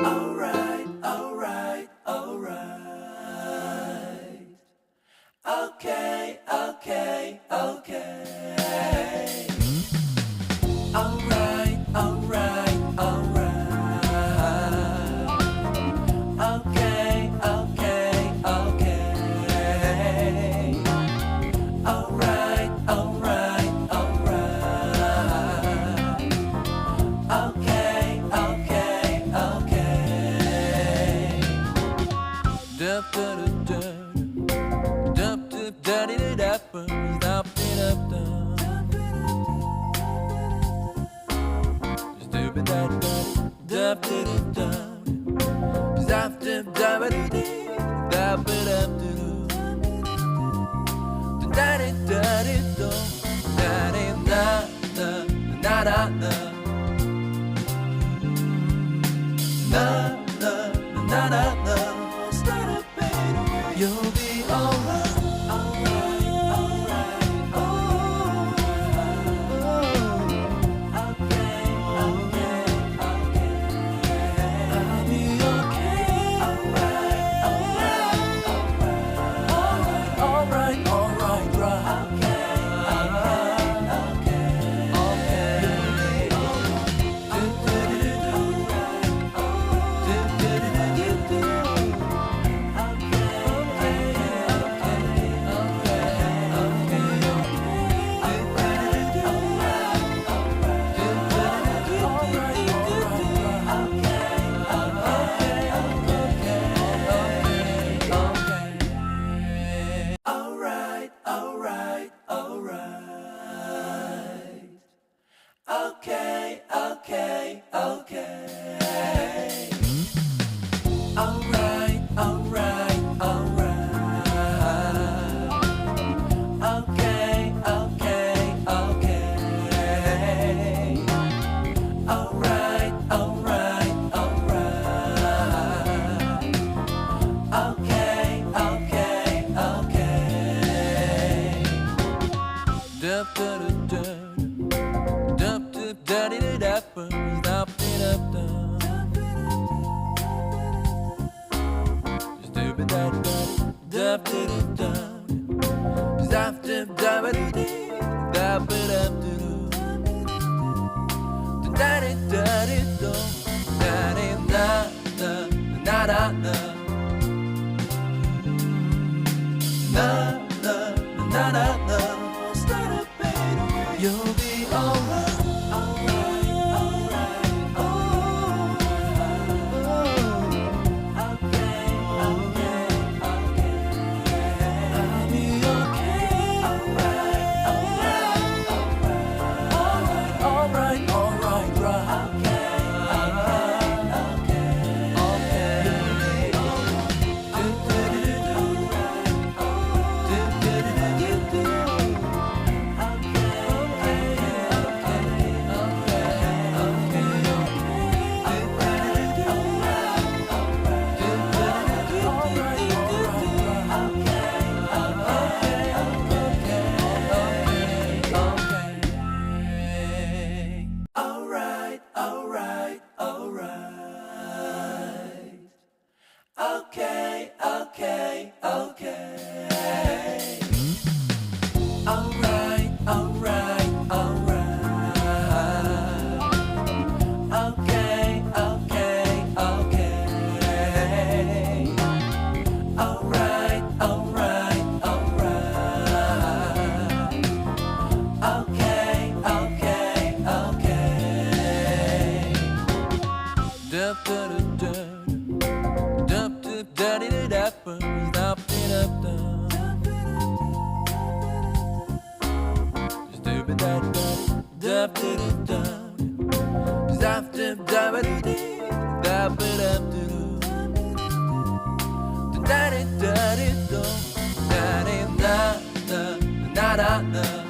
Alright, alright, alright. Okay, okay, okay. Alright, alright, alright. Okay, okay, okay. Alright, alright, alright. Okay, okay, okay. Dup dup dup dup dup da di da dup dup dup dup dup dup you'll be alright. Okay, okay, okay. Alright, alright, alright. Okay, okay, okay. Alright, alright, alright. Okay, okay, okay. Dup dup dup dup dup da di da dup dup dup you'll be alright. Okay, okay, okay. Alright, alright, alright. Okay, okay, okay. Alright, alright, alright. Okay, okay, okay. Dup dup dup dup dup da di da dup dup dup dup